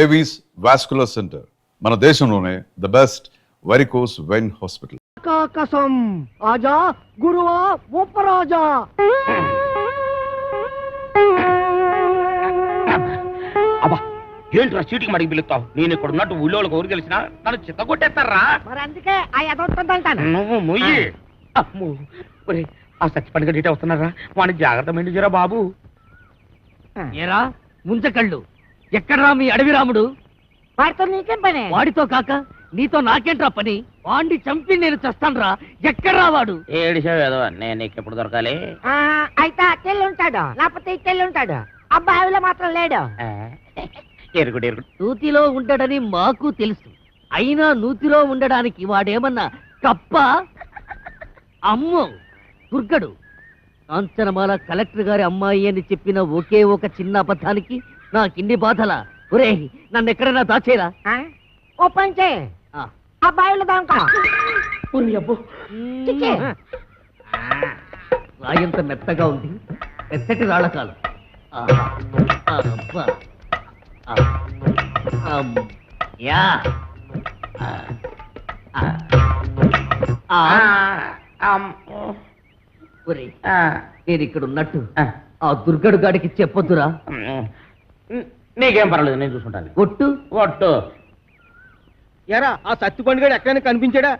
Avis vascular centre మన దేశంలోనే the best varicose vein hospital. कसम आजा गुरुआ ऊपर आजा. అబ్బా ఏంట్రా చీటికి మడికి పిలుస్తావు? నేను ఇక్కడ ఉన్నట్టు ఊళ్ళోళ్ళకి ఊరు తెలిసినా నన్ను చిత్త కొట్టేస్తారా? మరి అందుకే ఆ ఎదొస్తుందంటాను. నువ్వు మొయ్యి. అమ్మో ఒరే ఆ సచ్చిపండుగ డీటే వస్తున్నారా? వాడిని జాగ్రత్త మెండుజరా బాబు. ఏరా ముంచకళ్ళు, ఎక్కడ్రా మీ అడవి రాముడు? వాడితో నీకేం పని? వాడితో కాక నీతో నాకేంట్రా పని? వాడిని చంపి నేను చస్తాన్రా. ఎక్కడ్రా వాడు? ఏడిసావేదో నేను నీకు ఎప్పుడు దొరకాలి? అయితే అట్టెళ్ళి ఉంటాడు, లేకపోతే ఇట్టెళ్ళి ఉంటాడు. అబ్బాయిలో మాత్రం లేడు. ఎరుగుడు ఎరుగుడు నూతిలో ఉండడని మాకు తెలుసు. అయినా నూతిలో ఉండడానికి వాడేమన్నా కప్ప? అమ్మో దుర్గడు. కాంచనమాల కలెక్టర్ గారి అమ్మాయి అని చెప్పిన ఒకే ఒక చిన్న అబద్ధానికి నాకిన్ని బాధల. ఒరే నన్ను ఎక్కడైనా దాచేరా. ఓ పని చేయి, అబ్బాయిలో దాంకో. రాయంత మెత్తగా ఉంది, మెత్తటి రాళ్ళకాలు. నేను ఇక్కడ ఉన్నట్టు ఆ దుర్గడు గాడికి చెప్పొద్దురా. నీకేం పర్వాలేదు, నేను చూసుకుంటాను. ఒట్టు ఒట్టు. ఎరా ఆ సత్తి పండుగ ఎక్కడైనా కనిపించాడా?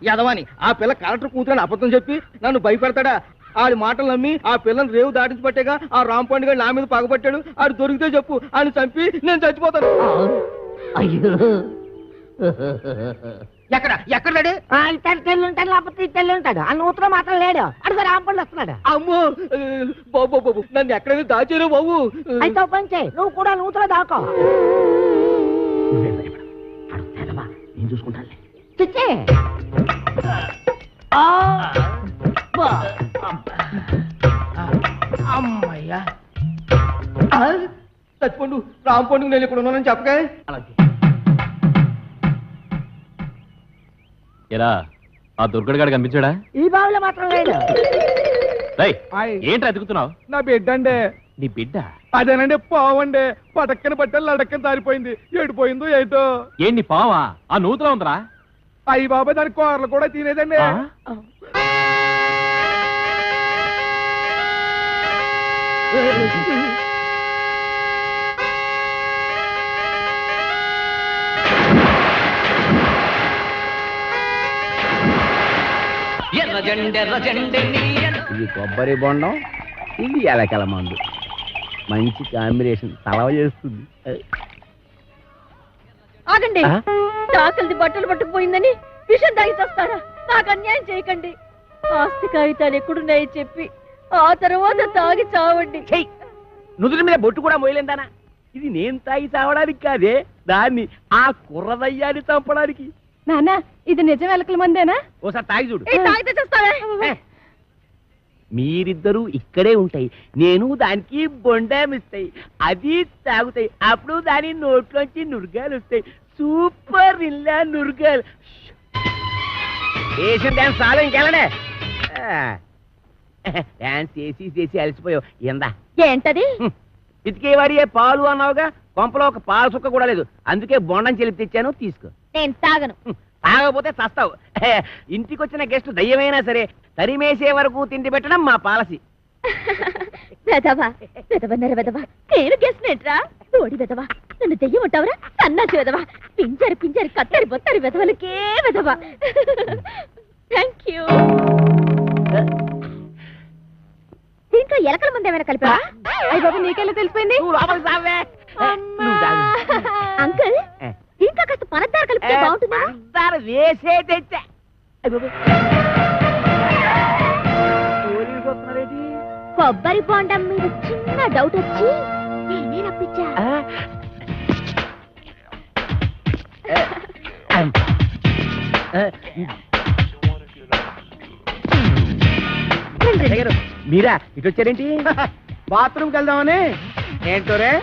యదవాని ఆ పిల్ల కలెక్టర్ కూతురని అబద్ధం చెప్పి నన్ను భయపెడతాడా? ఆడి మాటలు నమ్మి ఆ పిల్లని రేవు దాటించి పట్టేగా ఆ రామ్ పండుగ నా మీద పగబట్టాడు. ఆడు దొరికితే చెప్పు, ఆయన చంపి నేను చచ్చిపోతాను. అయ్యో ఎక్కడ ఎక్కడాడు? ఇట్టెళ్ళి ఉంటాడు, లేకపోతే ఇట్టెళ్ళి ఉంటాడు. ఆ నూతులో మాత్రం లేడు. అడుగు రాంపండి వస్తున్నాడు. అమ్మో బాబు బాబు నన్ను ఎక్కడైనా దాచారు బాబు. అయితే ఓ పని చేయి, నువ్వు కూడా నూతులో దాకో. నేను చూసుకుంటాను. చిచ్చి అమ్మయ్యా చచ్చిపోండు. రామ్ పండుగ నేను ఇక్కడ ఉన్నానని చెప్పగా. ఎరా ఆ దుర్గడు గాడు కనిపించాడా? ఈ బావిలో మాత్రం లేడు. ఏంట్రా ఎదుగుతున్నావు? నా బిడ్డ అండి. నీ బిడ్డ? అదేనండి పావండి. పటక్కన పట్టాలి లడక్కన తారిపోయింది. ఏడిపోయిందో ఏటో. ఏంటి పావా? ఆ నూతులో ఉందరా? అయ్యి బాబా దాని కూరలు కూడా తినేదండి. ఇది కొబ్బరి బొండం, ఇది ఎలకల మందు. మంచి కాంబినేషన్, తలవ చేస్తుంది. ఆగండి, చాకలిది బట్టలు పట్టుకుపోయిందని విషం తాగి చేస్తారా? నాకు అన్యాయం చేయకండి. ఆస్తి కాగితాలు ఎక్కడున్నాయో చెప్పి ఆ తర్వాత తాగి చావండి. నుదుటి మీద బొట్టు కూడా మోయలేందానా? ఇది నేను తాగి చావడానికి కాదే, దాన్ని ఆ కుర్రదయ్యాన్ని చంపడానికి. నాన్న ఇది నిజం ఎలకల మందేనా? ఓసారి తాగి చూడు. తాగితే చేస్తావే. మీరిద్దరూ ఇక్కడే ఉంటాయి, నేను దానికి బొండామిస్తాయి, అది తాగుతాయి. అప్పుడు దాని నోట్లోంచి నురగాలు వస్తాయి. సూపర్ ఇల్లా నురగాలు. వేసిన డాన్స్ చాలా ఇంకెళ్ళడే. డాన్స్ చేసి అలసిపోయావు. ఎందా ఏంటది? ఇతికేవాడియే పాలు అన్నావుగా, కొంపలో ఒక పాల సుక్క కూడా లేదు. అందుకే బొండం చెలిపి తెచ్చాను, తీసుకో. నేను తాగను. తాగకపోతే చస్తావు. ఇంటికొచ్చిన గెస్ట్ దయ్యమైనా సరే తరిమేసే వరకు తిండి పెట్టడం మా పాలసీ. వెదవా వెదవన్నర వెదవా, నేను గెస్ట్నేట్రా? ఓడి వెదవా, నన్ను దెయ్యం ఉంటావురా? సన్నాసి వెదవా, పింజరి కత్తరి బొత్తరి వెదవలకే వెదవా. Thank you. దీంట్లో ఎలకల మంది ఏమైనా కలిపా? అయ్య బాబు, నీకెలా తెలిసిపోయింది? అంకుల్, ఇంకా కాస్త పనద్దార కలిపితే బాగుంటుందా? వేసే తెచ్చా. కొబ్బరి బొండం మీద చిన్న డౌట్ వచ్చి నేనే రప్పించా. మీరా ఇటు వచ్చారేంటి? బాత్రూమ్కి వెళ్దామని. ఏంటోరే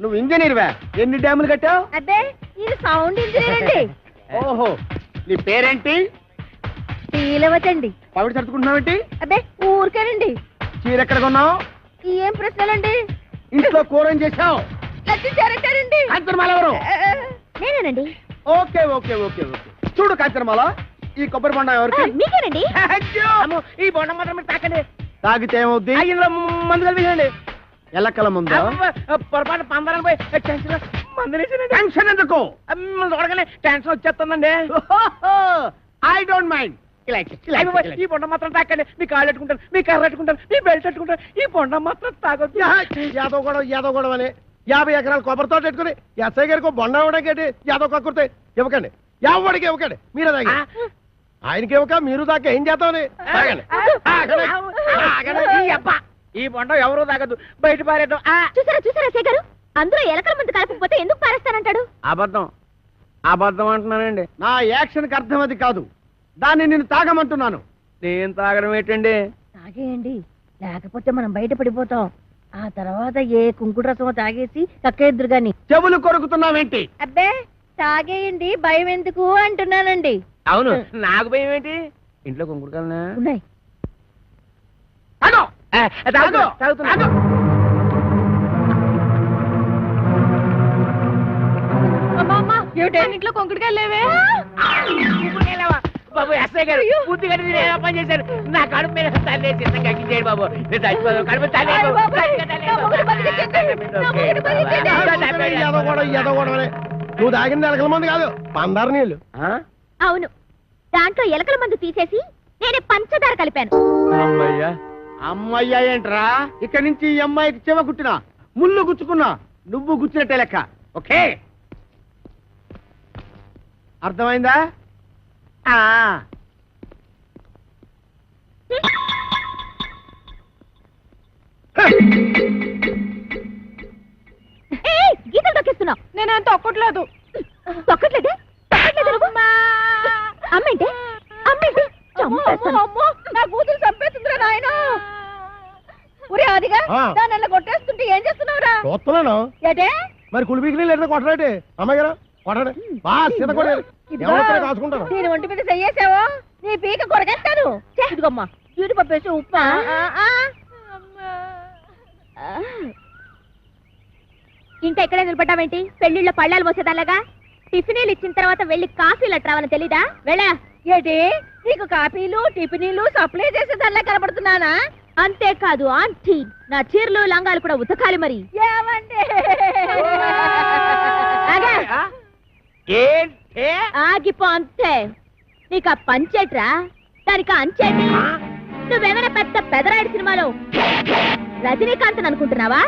నువ్వు ఇంజనీర్వా? ఎన్ని డ్యాములు కట్టావు? అబ్బే ఇది సౌండ్ ఇంజనీర్ అండి. ఓహో, నీ పేరేంటి? శ్రీలవతండి. పవిడి సర్దుకుంటున్నావేంటి? అబ్బే ఊరికేనండి. చీర ఎక్కడ కొన్నావు? ఏం ప్రశ్నలండి? ఇంట్లో కూర ఏం చేశావు? నచ్చించారంటారండి. కాంచనమాల ఎవరు? నేనేనండి. Okay okay okay okay. చూడు కాంచనమాల, ఈ కొబ్బరి బొండ ఎవరికి? మీకేనండి. అమ్మో, ఈ బొండం మాత్రం మీరు తాకండి. తాగితే ఏమవుద్ది? ఇందులో మందు కలిపేయండి. ఎల్లకల ముందు పొరపాటు పందరాలు పోయి టెన్షన్ మందులేసానండి. టెన్షన్ ఎందుకు? చూడగానే టెన్షన్ వచ్చేస్తుందండి. I don't mind. ఈ బొండం మాత్రం తాకండి. మీ కాళ్ళు పెట్టుకుంటారు, మీ కర్ర పెట్టుకుంటారు, మీ బెల్ట్ పెట్టుకుంటారు. ఈ బొండం మాత్రం తాగొద్దు. యాదవ్ గొడవ అని 50 ఎకరాల కొబ్బరితో పెట్టుకుని ఎస్ఐ గారికి బొండ ఇవ్వడానికి యాదవ్ కక్కుర్తే ఇవ్వకండి. ఎవరికి ఇవ్వకండి, మీరే తాగి. ఆయనకి ఇవ్వక మీరు దాకా ఏం చేద్దామని తాగండి. ఈ అబ్బా, ఈ బొండం ఎవరు తాగద్దు, బయట పారేద్దాం. చూసారా చూసారా అసే గారు, అందరూ ఎలకల ముందు కలపకపోతే ఎందుకు పారేస్తానంటాడు? అబద్ధం అబద్ధం అంటున్నానండి. నా యాక్షన్కి అర్థం అది కాదు, దాన్ని నేను తాగమంటున్నాను. నేను తాగడం ఏంటండి? తాగేయండి, లేకపోతే మనం బయట పడిపోతాం. ఆ తర్వాత ఏ కుంకుడు రసమో తాగేసి కక్కేద్దరు గాని. చెవులు కొరుకుతున్నావేంటి? అబ్బే తాగేయండి, భయం ఎందుకు అంటున్నానండి. అవును, నాకు భయం ఏంటి? ఇంట్లో కుంకుడుకాలనా ఉన్నాయి. తాగుతున్నా. ఇంట్లో కొంకుడుగా లేవే. బాబు ఎస్ఐ గారు బుద్ధి గడి మీరు ఏమో పని చేశారు. నా కడుపు మీద తల్లి చిన్న కక్కించేయండి బాబు. నేను చచ్చిపోదాం, కడుపు తల్లి. నువ్వు తాగింది ఎలకల మంది కాదు, పందారు నీళ్ళు. అవును, దాంట్లో ఎలకల మందు తీసేసి నేనే పంచదార కలిపాను. అమ్మయ్యా. అమ్మయ్యా ఏంట్రా? ఇక్కడి నుంచి ఈ అమ్మాయికి చెవ కుట్టినా, ముళ్ళు గుచ్చుకున్నా, నువ్వు గుచ్చినట్టే లెక్క. ఓకే, అర్థమైందా? గీతలు తొక్కిస్తున్నావు. నేనేం తొక్కట్లేదు. తొక్కట్లేదే? అమ్మేంటే అమ్మేంటి? నా కూతురు చంపేస్తుందిరా నాయన. ఒరే అదిగా దాన్ని అలా కొట్టేస్తుంటే ఏం చేస్తున్నావురా? చూస్తున్నాను. ఏటే మరి కులిపీకి లేదా కొట్టరాటే? అమ్మాయి గారు కొట్టడే, బాగా సీత కొట్టారు. కాసుకుంటాను. నేను ఒంటి మీద చెయ్యేసావో నీ పీక కొరగేస్తాను. ఇదిగమ్మా జీడిపప్పు వేసి ఉప్మా. ఇంకా ఎక్కడే నిలబడ్డావేంటి? పెళ్లిళ్ళ పళ్ళాలు మోసేదాలాగా. టిఫినీలు ఇచ్చిన తర్వాత వెళ్ళి కాఫీలు అట్రావని తెలీదా? వెళ్ళా. ఏటి నీకు కాఫీలు టిఫినీలు సప్లై చేసేదానిలా కనబడుతున్నానా? అంతేకాదు ఆంటీ, నా చీరలు లంగాలు కూడా ఉతకాలి మరి. ఏమండి? ఆగా. ఆగిపో అంతే. నీకు ఆ పంచేట్రా, దానికి అంచేటి. నువ్వేమైనా పెద్ద పెదరాయుడు సినిమాలో రజనీకాంత్ అనుకుంటున్నావా,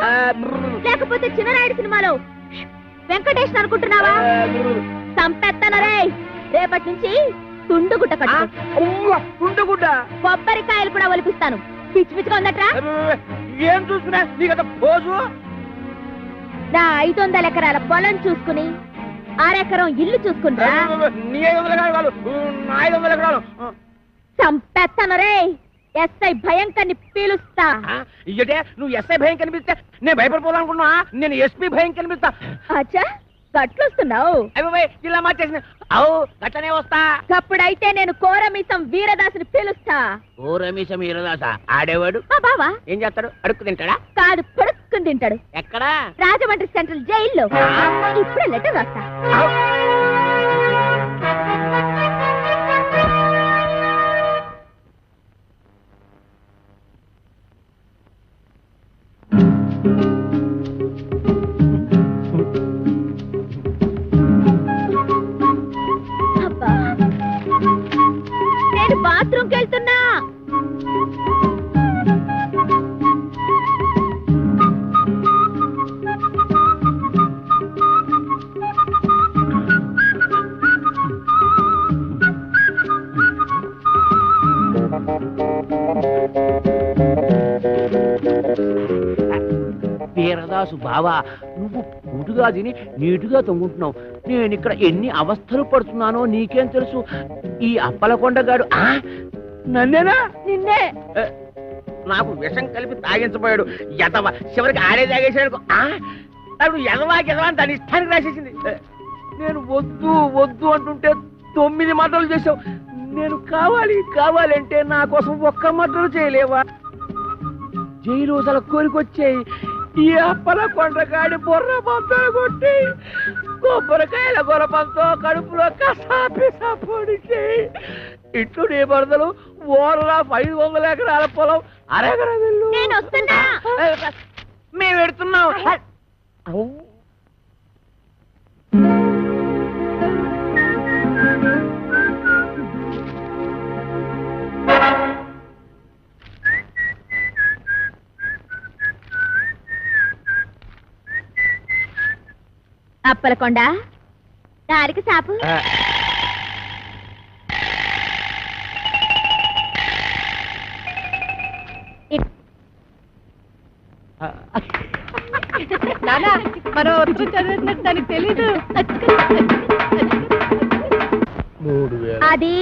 లేకపోతే చిన్నరాయుడు సినిమాలో వెంకటేష్ అనుకుంటున్నావా? సంపెత్తనరే. రేపటి నుంచి తుండుగుట్ట కట్టు. తుండుగుడ్డ? కొబ్బరికాయలు కూడా ఒలిపిస్తాను. పిచ్చి పిచ్చిగా ఉందట్రా. ఏం చూస్తున్నా నీకు పోజు? నా 500 ఎకరాల పొలం చూసుకుని 6 ఎకరం ఇల్లు చూసుకుంటా. నీ 500 ఎకరాలు, నా 500 ఎకరాలు. సంపెత్తనరే. ఎస్ఐ భయంకర్ని పీలుస్తా. ఇయ్యటే నువ్వు ఎస్ఐ భయం కనిపిస్తే నేను భయపడిపోదానుకున్నా. నేను ఎస్పీ భయం కనిపిస్తా. అచ్చా గట్లొస్తున్నావు? అయ్యి ఇలా మార్చేసిన. అవు గట్లనే వస్తా. అప్పుడైతే నేను కోరమీసం వీరదాసుని పిలుస్తా. కోరమీసం వీరదాస ఆడేవాడు మా బావా ఏం చేస్తాడు? అడుక్కు తింటాడా? కాదు, పడుక్కుని తింటాడు. ఎక్కడా? రాజమండ్రి సెంట్రల్ జైల్లో. ఇప్పుడే లెటర్ రాస్తా. అబ్బా, నేను బాత్రూమ్కి వెళ్తున్నా. వీరదాసు బావా, నువ్వు గుడుగా తిని నీటుగా తొంగుంటున్నావు. నేను ఇక్కడ ఎన్ని అవస్థలు పడుతున్నానో నీకేం తెలుసు? ఈ అప్పలకొండగాడు నన్నేనా? నిన్నే. నాకు విషం కలిపి తాగించబోయాడు. ఎదవ చివరికి ఆడే తాగేసాడు. నాకు ఎదవా ఎదవా అని దాని ఇష్టానికి రాసేసింది. నేను వద్దు వద్దు అంటుంటే 9 మర్డర్లు చేసావు. నేను కావాలి కావాలంటే నా కోసం ఒక్క మర్డర్ చేయలేవా? జైలు అసలు కోరికొచ్చాయి. ఈ అప్పల కొండగాడి బుర్ర పంతలు కొట్టి కొబ్బరికాయల గొరపంతో కడుపులో కసాపిసా పొడిచి ఇట్లు నీ బరదలు ఓరలా 500 ఎకరాల పొలం అరెకరం వెళ్ళు. నేను వస్తున్నా. మేము పెడుతున్నాం. అప్పలకొండ దారికి సాపు. మనం చదివినట్టు దానికి తెలీదు. అది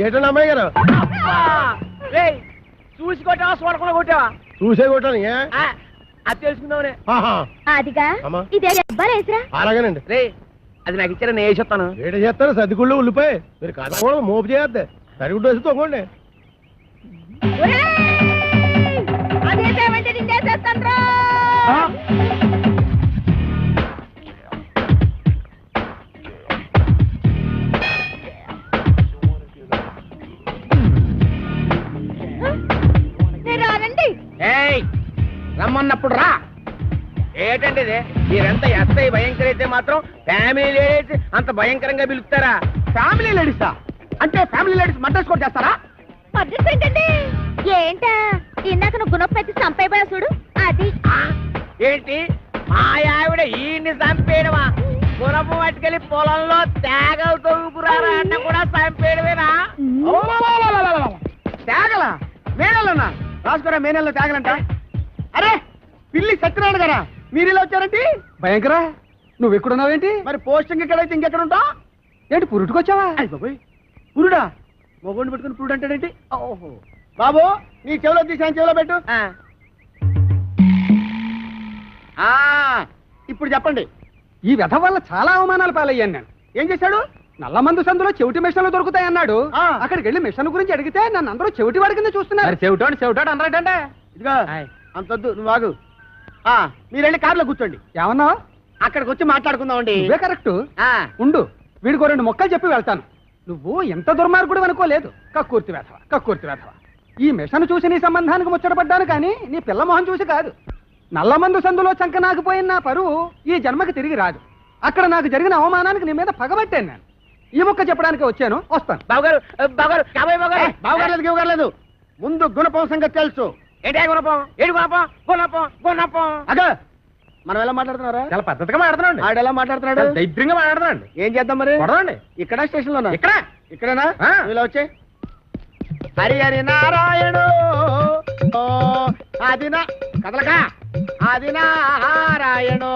ఏటన్నా అమ్మాయి గారు చూసి కొట్టావా చూడకుండా కొట్టావా? చూసే కొట్టాను అది తెలుసుకుందామనే. అదిగా అమ్మా. ఇదే అబ్బాలేసరా. అలాగేనండి. రే అది నాకు ఇచ్చారా, నేను వేసేస్తాను. ఏట చేస్తారు సర్దిగుళ్ళు ఉల్లిపాయ మీరు కాదు మోపు చేయద్దు సరిగుడ్డు వేసి తొంగండి. అదేమంటే నిన్నేసేస్తాను. రానండి. రమ్మన్నప్పుడు రా. ఏంటండి ఇది? మీరెంత ఎస్ఐ భయంకర అయితే మాత్రం ఫ్యామిలీ లేడీస్ అంత భయంకరంగా పిలుస్తారా? ఫ్యామిలీ లేడీసా? అంటే ఫ్యామిలీ లేడీస్ మర్డర్స్ కూడా చేస్తారా? పద్ధతి ఏంటండి? ఏంటా ఇందాక నువ్వు గుణపెట్టి చంపైపోయా చూడు అది. ఏంటి మా ఆవిడ ఈయన్ని చంపేయడమా? గుణపు పట్టుకెళ్ళి పొలంలో తేగలు తొగుకురారా అన్న కూడా చంపేయడమేనా? తేగల మేనల్లోనా? రాసుకోరా మేనల్లో తేగలంట. అరే పిల్లి సత్యనారాయణ గారా, మీరు ఇలా వచ్చారంటే భయంకరా నువ్వు ఎక్కడున్నావేంటి? మరి పోస్టింగ్ ఎక్కడైతే ఇంకెక్కడ ఉంటా? ఏంటి పురుటుకొచ్చావా? పురుడా? మొగోడిని పెట్టుకుని పురుడు అంటాడేంటి? ఓహో బాబు, నీ చెవిలో తీసాను, చెవిలో పెట్టు. ఇప్పుడు చెప్పండి. ఈ వ్యధ వల్ల చాలా అవమానాలు పాలయ్యాను నేను. ఏం చేశాడు? నల్లమందు సందులో చెవిటి మిషన్లు దొరుకుతాయన్నాడు. అక్కడికి వెళ్ళి మిషన్ గురించి అడిగితే నన్ను అందరూ చెవిటి వాడి కింద చూస్తున్నారు. చెవిటాడు అన్నారంటే ఇదిగో అంతొద్దు, నువ్వు ఆగు. మీరు వెళ్ళి కార్లో కూర్చోండి. ఏమన్నా అక్కడికి వచ్చి మాట్లాడుకుందామండి. ఇవే కరెక్ట్. ఉండు, వీడికో 2 మొక్కలు చెప్పి వెళ్తాను. నువ్వు ఎంత దుర్మార్గుడు అనుకోలేదు. కక్కుర్తి వేధవ. ఈ మిషన్ చూసి నీ సంబంధానికి ముచ్చటపడ్డాను కానీ నీ పిల్ల మొహం చూసి కాదు. నల్లమందు సందులో చంకనాకపోయిన నా పరువు ఈ జన్మకి తిరిగి రాదు. అక్కడ నాకు జరిగిన అవమానానికి నీ మీద పగబట్టాను నేను. ఈ మొక్క చెప్పడానికి వచ్చాను, వస్తాను. బావగారు లేదు, ముందు గుణపం సంగతి తెలుసు. ఏంటి గుణపం? ఏడు గుణపం. అగా మనం ఎలా మాట్లాడుతున్నారా? చాలా పద్ధతిగా మాట్లాడుతున్నాడు. ఆడు ఎలా మాట్లాడుతున్నాడు? దైద్యంగా మాట్లాడుతున్నాడు. ఏం చేద్దాం మరి? కొడదండి. ఇక్కడ స్టేషన్ లోనా? ఇక్కడేనా? ఆ. ఇలా వచ్చే హరి నారాయణు ఆదిన కదలక ఆది నారాయణు.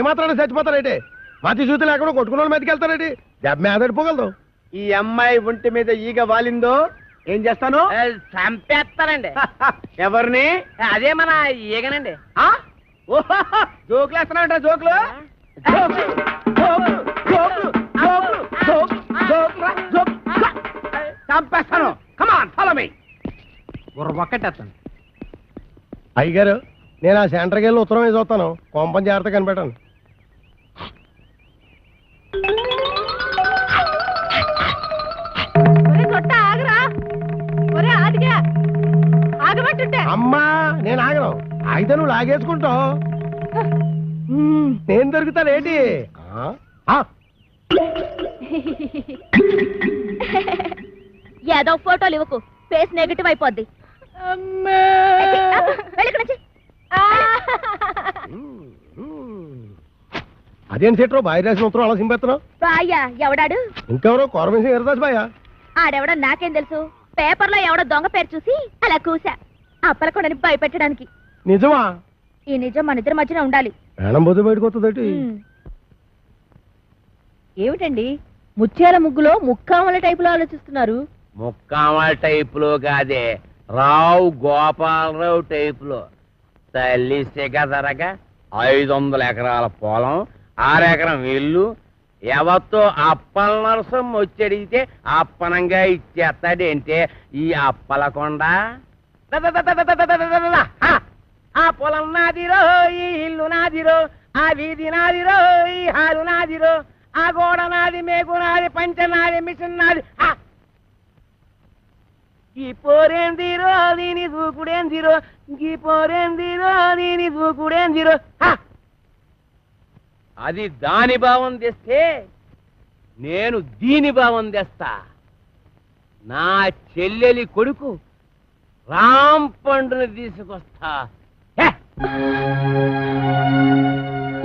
ఏమాత్రాన్ని చచ్చిపోతారేంటి? మతి చూతులు ఎక్కడో కొట్టుకున్న వాళ్ళు మీదకి వెళ్తారేంటి? దెబ్బ మీద పడిపోగలదు. ఈ అమ్మాయి ఒంటి మీద ఈగ వాలిందో ఏం చేస్తాను? చంపేస్తానండి. ఎవరిని? అదే మన ఈగనండి. జోకులు వేస్తున్నాంట. జోకులు చంపేస్తాను. Come on follow me. ఒక్కటేస్తాను. అయ్యగారు, నేను ఆ సెంటర్కి వెళ్ళి ఉత్తరం వేసి వస్తాను. కొంపని జాగ్రత్త కనిపెట్టాను. అమ్మా, నేను ఆగను. అయితే నువ్వు లాగేసుకుంటావు. నేను దొరుకుతానేంటి? ఏదో ఫోటోలు ఇవ్వకు, ఫేస్ నెగటివ్ అయిపోద్ది. అదేం సీట్రో బాయ్ రాసిన ఉత్తరం అలా సింపేస్తున్నావు? బాయ్యా ఎవడాడు? ఇంకెవరో కోరమేసి ఎరదాస్ బాయా. ఆడెవడో నాకేం తెలుసు. పేపర్లో ఎవడో దొంగ పేరు చూసి అలా కూసా. అప్పలకొండని భయపెట్టడానికి. నిజమా? ఈ నిజం మన ఇద్దరి మధ్యన ఉండాలి. మేడం పోతే బయటకు వస్తుందటి. ఏమిటండి ముత్యాల ముగ్గులో ముక్కామల టైపులో ఆలోచిస్తున్నారు? ముక్కామల టైపులో కాదే, రావు గోపాలరావు టైపులో. తల్లి సిగదరగా 500 ఎకరాల పొలం, 6 ఎకరం ఇల్లు, ఎవరితో అప్పల నరసం వచ్చడిగితే అప్పనంగా ఇచ్చేస్తాడేంటే ఈ అప్పలకొండ ఆ పొలం నాదిరో ఈ ఇల్లు నాదిరో ఆ వీధి నాదిరో ఈ హాలు నాదిరో ఆ గోడ నాది మేకు నాది పంచ నాది మిషన్ నాది ఈ పోరేందిరో దీని దూకుడేందిరో ఈ పోరేందిరో దీని దూకుడేందిరో అది దాని భావం తెస్తే నేను దీని భావం తెస్తా. నా చెల్లెలి కొడుకు రామ్ పండుని తీసుకొస్తా.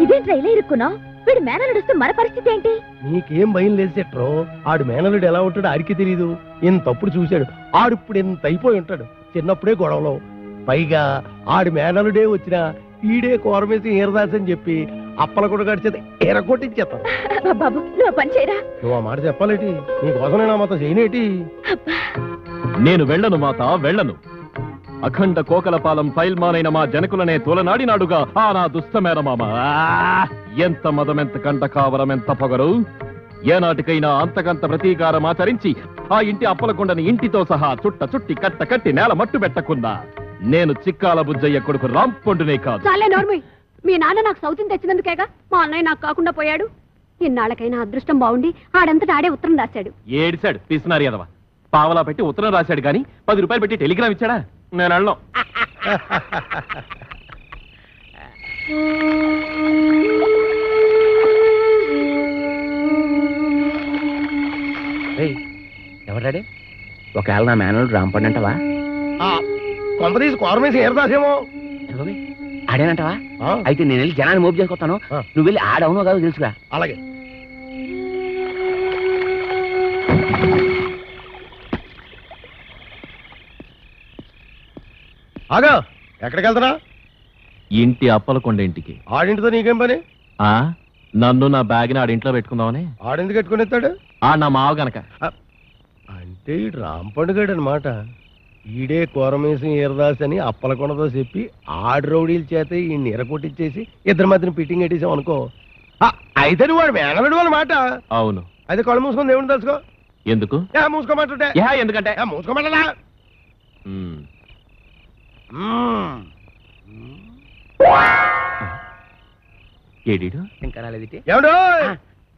ఇదేంట్రా ఇలా ఇరుక్కున్నావు? వీడు మేనలుడు వస్తే మన పరిస్థితి ఏంటి? నీకేం భయం లేదు సెట్రో. ఆడు మేనలుడు ఎలా ఉంటాడో ఆడికి తెలీదు. ఇంతప్పుడు చూశాడు. ఆడిప్పుడు ఇంత అయిపోయి ఉంటాడు. చిన్నప్పుడే గొడవలో. పైగా ఆడి మేనలుడే వచ్చినా ఈడే కోరమేసి ఈరదాసని చెప్పి అప్పల కూడా గడిచేది ఎరగొట్టించేస్తాను. బాబు నువ్వు పని చేయరా. నువ్వు ఆ మాట చెప్పాలేటి? నీకోసం నేను ఆ మాత్రం చేయనేటి? నేను వెళ్ళను మాత, వెళ్ళను. అఖండ కోకలపాలెం ఫైల్మానైన మా జనకులనే తోలనాడినాడుగా ఆ నా దుష్టమేనమామ. ఎంత మదమెంత కంట కావరం, ఎంత పొగరు! ఏనాటికైనా అంతకంత ప్రతీకారం ఆచరించి ఆ ఇంటి అప్పలకొండని ఇంటితో సహా చుట్టి కట్ట కట్టి నేల మట్టు పెట్టకుండా నేను చిక్కాల బుజ్జయ్య కొడుకు రాంపొండునే కాదు. చాలే నోర్మి. మీ నాన్న నాకు సౌతిని తెచ్చినందుకేగా మా అన్నయ్య నాకు కాకుండా పోయాడు. ఇన్నాళ్ళకైనా అదృష్టం బాగుండి ఆడంతటా ఆడే ఉత్తరం రాశాడు. ఏడిశాడు పిసినారి అదవా. పావలా పెట్టి ఉత్తరం రాశాడు గాని 10 రూపాయలు పెట్టి టెలిగ్రామ్ ఇచ్చాడా? నేను అన్నాం. ఎవరాడే? ఒకవేళ నా మేనల్లుడు రాంపండి అంటవా? కొంపదీసి కోరమేసి ఈరదాసేమో. ఆడేనంటవా? అయితే నేను వెళ్ళి జనాన్ని మోపు చేసుకొస్తాను. నువ్వు వెళ్ళి ఆడవునో కాదో తెలుసుగా. అలాగే. ఆగా, ఎక్కడికి వెళ్తున్నా? ఇంటి అప్పలకొండ ఇంటికి. ఆడింటితో నీకేం పని? నన్ను నా బ్యాగ్ని ఆడింట్లో పెట్టుకుందామని. ఆడెందుకు పెట్టుకుని ఎత్తాడు? నా మావ గనక. అంటే ఈ రాంపండుగాడు అనమాట. ఈడే కోరమేసి ఈరదాస్ అని అప్పలకొండతో చెప్పి ఆడు రౌడీల చేత ఈ ఎరకొట్టించేసి ఇద్దరి మధ్యన పిట్టింగ్ పెట్టేసాం అనుకో. అయితే నువ్వు వాడు మేనలుడు అనమాట. అవును. అయితే కళ్ళు మూసుకొని దేవుని తెలుసుకో. ఎందుకు? మూసుకోమంటుంటే ఎందుకంటే మూసుకోమంటలా. ఏడీడు ఇంకా రాలేదిటి? ఏమిటో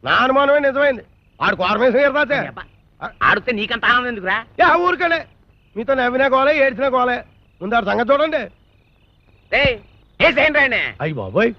నా అనుమానమే నిజమైంది. ఆడు కోరమేసి ఈరదాసే. ఆడితే నీకంత ఆనందం ఎందుకురా? ఊరికలే మీతో నవ్వినా కోలే ఏడ్చినా కోలే. ముందు ఆడు సంగతి చూడండి. అయ్యి బాబోయ్.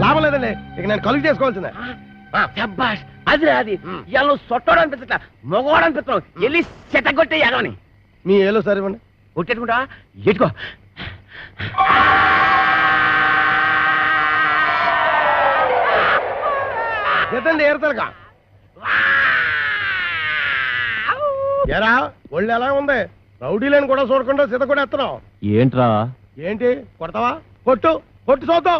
లాభం లేదండి. ఇక నేను కలుగు చేసుకోవాల్సిందే. అది రాది ఇలా నువ్వు సొట్టోడు అనిపించట్లా, మగవాడు అనిపిస్తున్నావు. వెళ్ళి చెట్టగొట్టే ఎగవని. మీ ఏలో సరే ఇవ్వండి. కొట్టేట్టుకుంటా ఎట్టుకో. ఎత్తండి ఏరుతలకా. ఎరా ఒళ్ళు ఎలా ఉంది? రౌడీలను కూడా చూడకుండా సీత కూడా ఎత్తనావు ఏంట్రా? ఏంటి కొడతావా? కొట్టు కొట్టు చూద్దాం.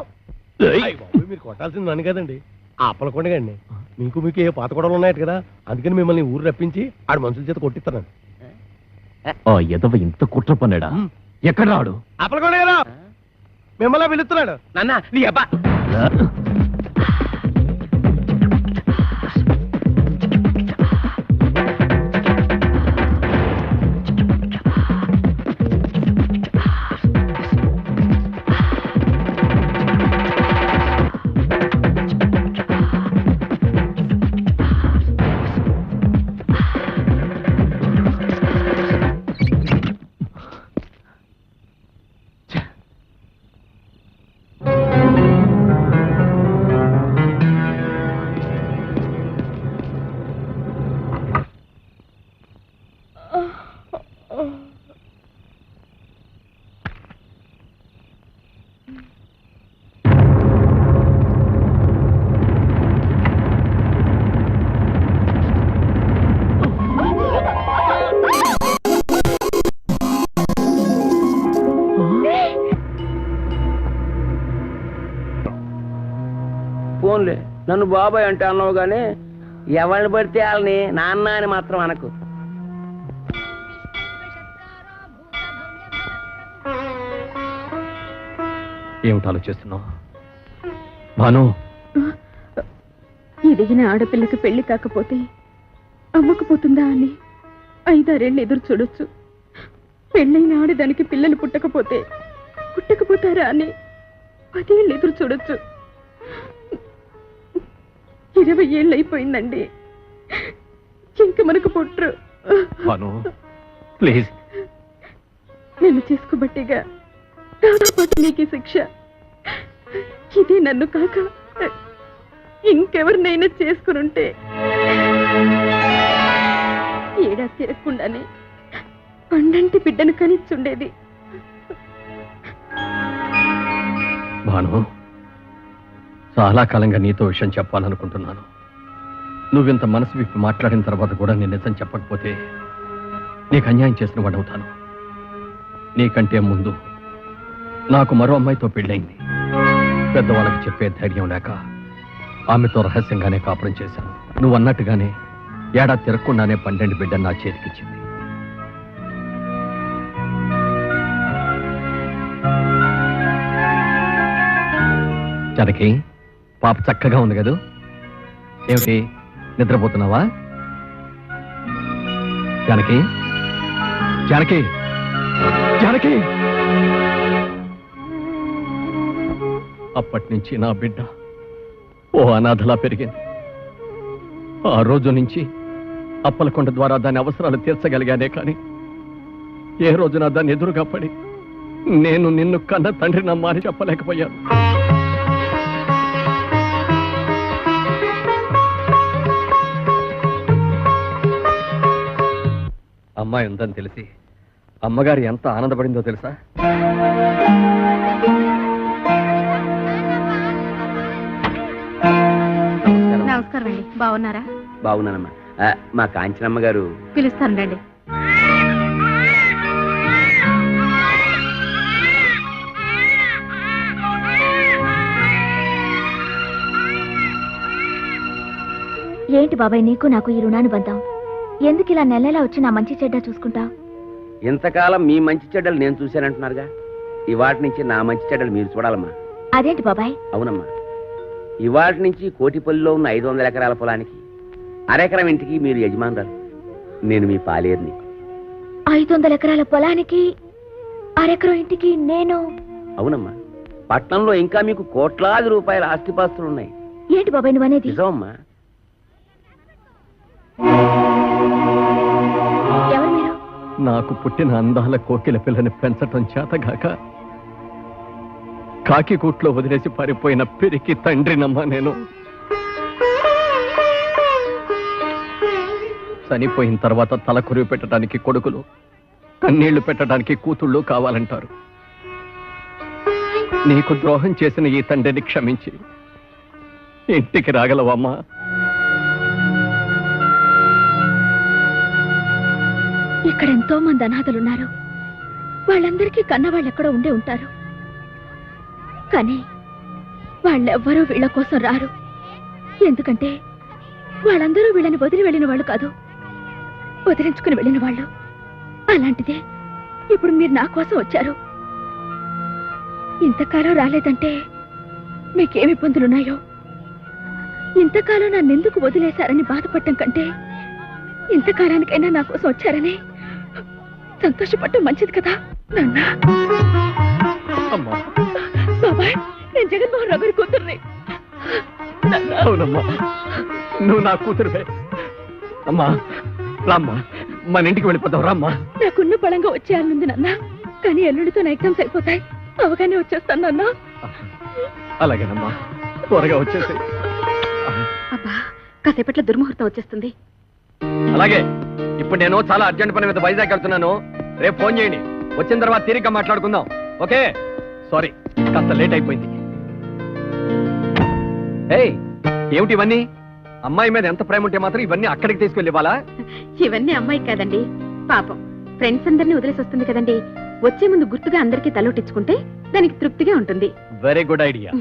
మీరు కొట్టాల్సింది నన్ను కదండి, ఆ అప్పలకొండగండి. మీకు ఏ పాత గొడవలు ఉన్నాయట కదా, అందుకని మిమ్మల్ని ఊరు రప్పించి ఆడు మనుషుల చేత కొట్టిస్తాను. ఎదవ ఇంత కుట్ర పన్నాడా? ఎక్కడ రాడు? అప్పలకొండ గారు మిమ్మల్ని పిలుస్తున్నాడు. నాన్న నీ అబ్బా. పోన్లే, నన్ను బాబాయ్ అంటే అన్నావు గానీ ఎవరిని పడితే వాళ్ళని నాన్న అని మాత్రం అనకు. ఏమిటి ఆలోచిస్తున్నావు భాను? ఎదిగిన ఆడపిల్లకి పెళ్లి కాకపోతే అమ్మకపోతుందా అని 5-6 ఎదురు చూడొచ్చు. పెళ్ళైన ఆడదానికి పిల్లలు పుట్టకపోతారా అని 10 ఏళ్ళు ఎదురు చూడొచ్చు. 20 ఏళ్ళు అయిపోయిందండి, ఇంక మనకు పుట్టరు. భాను ప్లీజ్. నన్ను చేసుకోబట్టిగా దాదాపు నీకు శిక్ష. ఇదే నన్ను కాక ఇంకెవరినైనా చేసుకునుంటే ఏడాది తిరగకుండానే పండంటి బిడ్డను కనిచ్చుండేది. భాను, చాలా కాలంగా నీతో విషయం చెప్పాలనుకుంటున్నాను. నువ్వింత మనసు విప్పి మాట్లాడిన తర్వాత కూడా నేను నిజం చెప్పకపోతే నీకు అన్యాయం చేసిన వాడవుతాను. నీకంటే ముందు నాకు మరో అమ్మాయితో పెళ్ళైంది. పెద్దవాళ్ళకి చెప్పే ధైర్యం లేక ఆమెతో రహస్యంగానే కాపురం చేశాను. నువ్వు అన్నట్టుగానే ఏడాది తిరగకుండానే 12 బిడ్డ నా చేతికిచ్చింది. జానకి, పాప చక్కగా ఉంది కదూ? ఏమిటి, నిద్రపోతున్నావా? జానకి, జానకి, జానకి! అప్పటి నుంచి నా బిడ్డ ఓ అనాథలా పెరిగింది. ఆ రోజు నుంచి అప్పలకొండ ద్వారా దాని అవసరాలు తీర్చగలిగానే కానీ ఏ రోజున దాన్ని ఎదురుగా పడి నేను నిన్ను కన్న తండ్రి నమ్మా అని చెప్పలేకపోయాను. అమ్మాయి ఉందని తెలిసి అమ్మగారు ఎంత ఆనందపడిందో తెలుసా? నమస్కారం అండి, బాగున్నారా? బాగున్నానమ్మా. మా కాంచనమ్మ గారు పిలుస్తాను రండి. ఏంటి బాబాయ్ నీకు నాకు ఈ రుణానుబంధం? ఎందుకు ఇలా నెలలా వచ్చి నా మంచి చెడ్డ చూసుకుంటావు? ఇంతకాలం మీ మంచి చెడ్డలు నేను చూశానంటున్నారుగా, ఇవాటి నుంచి నా మంచి చెడ్డలు మీరు చూడాలమ్మా. అదేంటి బాబాయ్? అవునమ్మా, ఇవాటి నుంచి కోటిపల్లిలో ఉన్న 500 ఎకరాల పొలానికి అరెకరం ఇంటికి మీరు యజమానురాలు, నేను మీ పాలేరుని. 500 ఎకరాల పొలానికి అరెకరం ఇంటికి నేను? అవునమ్మా, పట్నంలో ఇంకా మీకు కోట్లాది రూపాయల ఆస్తిపాస్తులున్నాయి. ఏంటి బాబాయ్ నువ్వనేది? నిజమమ్మా. ఎవరు మీరు? నాకు పుట్టిన అందాల కోకిల పిల్లని పెంచటం చేతగాక కాకి కూట్లో వదిలేసి పారిపోయిన పిరికి తండ్రినమ్మా నేను. చనిపోయిన తర్వాత తల కురివి పెట్టడానికి కొడుకులు, కన్నీళ్లు పెట్టడానికి కూతుళ్ళు కావాలంటారు. నీకు ద్రోహం చేసిన ఈ తండ్రిని క్షమించి ఇంటికి రాగలవమ్మా? ఇక్కడ ఎంతో మంది అనాథలున్నారు. వాళ్ళందరికీ కన్నవాళ్ళు ఎక్కడో ఉండే ఉంటారు. కానీ వాళ్ళెవ్వరూ వీళ్ళ కోసం రారు. ఎందుకంటే వాళ్ళందరూ వీళ్ళని వదిలి వెళ్ళిన వాళ్ళు కాదు, వదిలించుకుని వెళ్ళిన వాళ్ళు. అలాంటిదే ఇప్పుడు మీరు నా కోసం వచ్చారు. ఇంతకాలం రాలేదంటే మీకేమి ఇబ్బందులున్నాయో. ఇంతకాలం నన్నెందుకు వదిలేశారని బాధపడటం కంటే ఇంతకాలానికైనా నా కోసం వచ్చారని సంతోషపడటం మంచిది కదా నాన్న. బాబాయ్, నేను జగన్మోహన్ రావు గారి కూతుర్ని. అవునమ్మా, నువ్వు నా కూతురువే. అమ్మా రామ్మా, మన ఇంటికి వెళ్ళిపోతావు. రామ్మా. నాకున్న బలంగా వచ్చేయాలనుంది నాన్న, కానీ ఎల్లుడితో నా ఎగ్జామ్స్ అయిపోతాయి. అవగానే వచ్చేస్తాను నాన్న. అలాగేనమ్మా, త్వరగా వచ్చేసి. అబ్బా, కాసేపట్లో దుర్ముహూర్తం వచ్చేస్తుంది. అలాగే, ఇప్పుడు నేను చాలా అర్జెంట్ పని మీద వైజాగ్ వెళ్తున్నాను. రేపు ఫోన్ చేయండి, వచ్చిన తర్వాత తీరిగ్గా మాట్లాడుకుందాం. ఓకే? సారీ, కాస్త లేట్ అయిపోయింది. ఏయ్, ఏమిటి ఇవన్నీ? అమ్మాయి మీద ఎంత ప్రేమ ఉంటే మాత్రం ఇవన్నీ అక్కడికి తీసుకెళ్ళి ఇవ్వాలా? ఇవన్నీ అమ్మాయి కాదండి, పాపం ఫ్రెండ్స్ అందరినీ వదిలేసి వస్తుంది కదండి. వచ్చే ముందు గుర్తుగా అందరికీ తలోటించుకుంటే దానికి తృప్తిగా ఉంటుంది. Very good idea.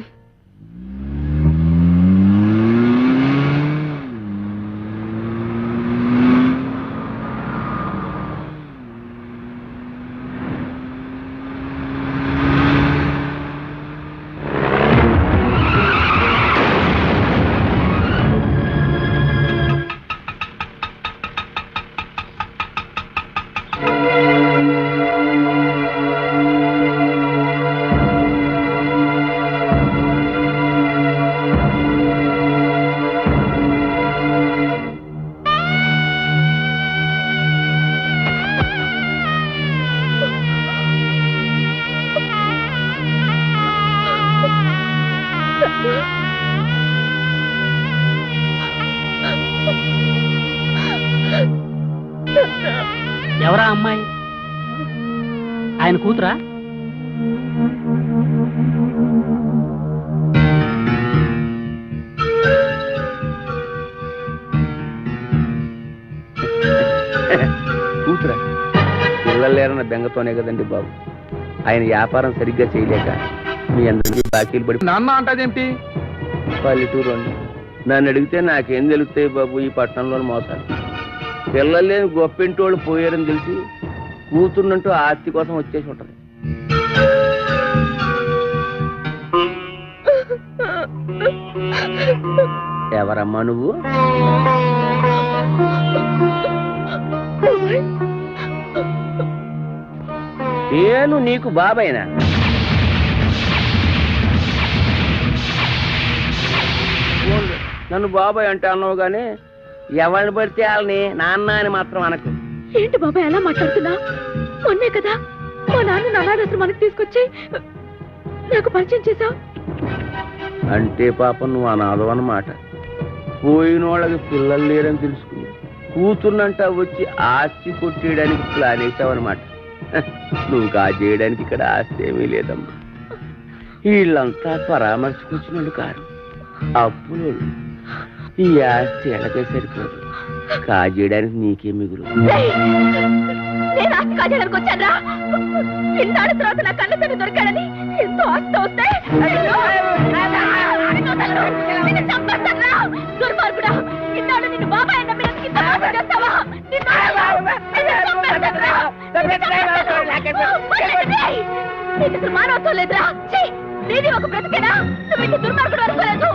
ఆయన కూతురా? కూతురా? పిల్లలు లేరన్న బెంగతోనే కదండి బాబు ఆయన వ్యాపారం సరిగ్గా చేయలేక మీ అందరికీ బాకీలు పడి నాన్న అంటాదేంటి? పల్లెటూరు అండి. నన్ను అడిగితే నాకేం తెలుస్తాయి బాబు ఈ పట్టణంలోని మోసాలు. పిల్లలు లేని గొప్పింటి వాళ్ళు పోయారని తెలిసి కూతుర్నంటూ ఆస్తి కోసం వచ్చేసి ఉంటది. ఎవరమ్మా నువ్వు? నేను నీకు బాబాయినా? నన్ను బాబాయ్ అంటే అన్నావు గానీ ఎవరిని పడితే వాళ్ళని నాన్న అని మాత్రం అనకు. ఏంటి బాబాయ్ ఎలా మాట్లాడుతున్నా? మొన్నే కదా మా నాన్న అనాథాశ్రమానికి తీసుకొచ్చి నాకు పరిచయం చేశావు. అంటే పాపం నువ్వు అనాథం అన్నమాట. పోయిన వాళ్ళకి పిల్లలు లేరని తెలుసుకుని కూతుర్నంట వచ్చి ఆస్తి కొట్టేయడానికి ప్లాన్ వేసావన్నమాట. నువ్వు కాజేయడానికి ఇక్కడ ఆస్తి ఏమీ లేదమ్మా. వీళ్ళంతా పరామర్శకొచ్చినోళ్ళు కారు, అప్పులు. ఈ ఆస్తి ఎలాగే సరిపోదు, కాజేయడానికి నీకే మిగులు. నేను ఆస్తి కాజేయడానికి వచ్చాను. ఇన్నాళ్ళ తర్వాత నా కళ్ళ తను దొరికాడని ఎంతో ఆస్తి వస్తే దుర్మార్గుడా, ఇన్నాళ్ళు నిన్ను బాబాయ్ చేస్తావా? మానవత్వం లేదురా. నీది ఒక బ్రతికేనా? నువ్వు ఇంటి దుర్మార్గుడు అనుకోలేదు.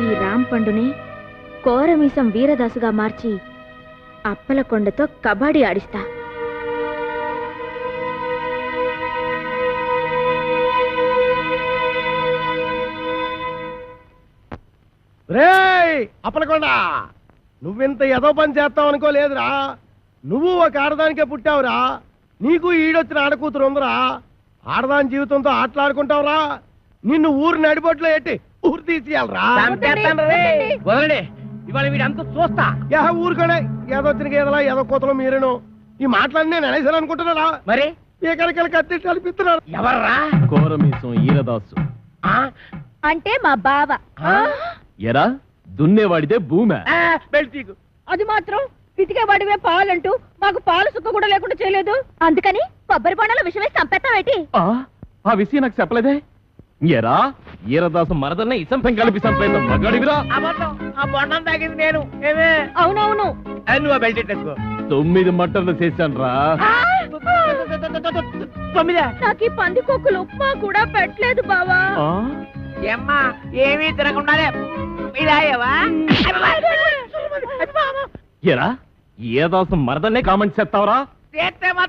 ఈ రాంపండుని కోరమీసం వీరదాసుగా మార్చి అప్పలకొండతో కబడ్డీ ఆడిస్తా. రేయ్ అప్పలకొండ, నువ్వింత ఏదో పని చేస్తావు అనుకోలేదురా. నువ్వు ఒక ఆడదానికే పుట్టావురా. నీకు ఈడొచ్చిన ఆడకూతురు ఉందిరా. ఆడదాని జీవితంతో ఆటలాడుకుంటావురా. నిన్ను ఊరు నడిబొట్లో ఎట్టి ఊరు తీసేయాలరా. ఇవాళ వీడంతా చూస్తా. ఊరుకోడే ఏదొచ్చిన గేదలా ఏదో కూతలు మీరేను. ఈ మాటలన్నీ నేను అనేసాను అనుకుంటున్నారా? మరి ఎక్కడికెళ్ళి కత్తి కల్పిస్తున్నారు. ఎవర్రా? కోరమీసం ఈరదాసు. అంటే మా బావ. ఎరా దున్నేవాడిదే భూమి. బెల్టీకు అది మాత్రం పితికే వాడివే పాలంటూ మాకు పాలు సుక్క కూడా లేకుండా చేయలేదు. అందుకని కొబ్బరి బొండాల విషయమే చంపేస్తావేటి? ఆ విషయం నాకు చెప్పలేదే. ఎరా ఈరదాసు మరదల్ని ఇసంపం కలిపి చంపేంత మగాడివిరా. ఆ బొండం తాగింది నేను. ఏమే? అవునవును. నువ్వు బెల్ట్ ఎట్టేసుకో. 9 మట్టర్లు చేశాను రా. 9? నాకు ఈ పంది కొక్కులు ఉప్మా కూడా పెట్టలేదు బావా. ఏమ్మా ఏమీ తినకుండానే ఇలాయవా? ఎరా ఈరదాసు మరదల్నే కామెంట్ చేస్తావరా? చేస్తే మాత్రం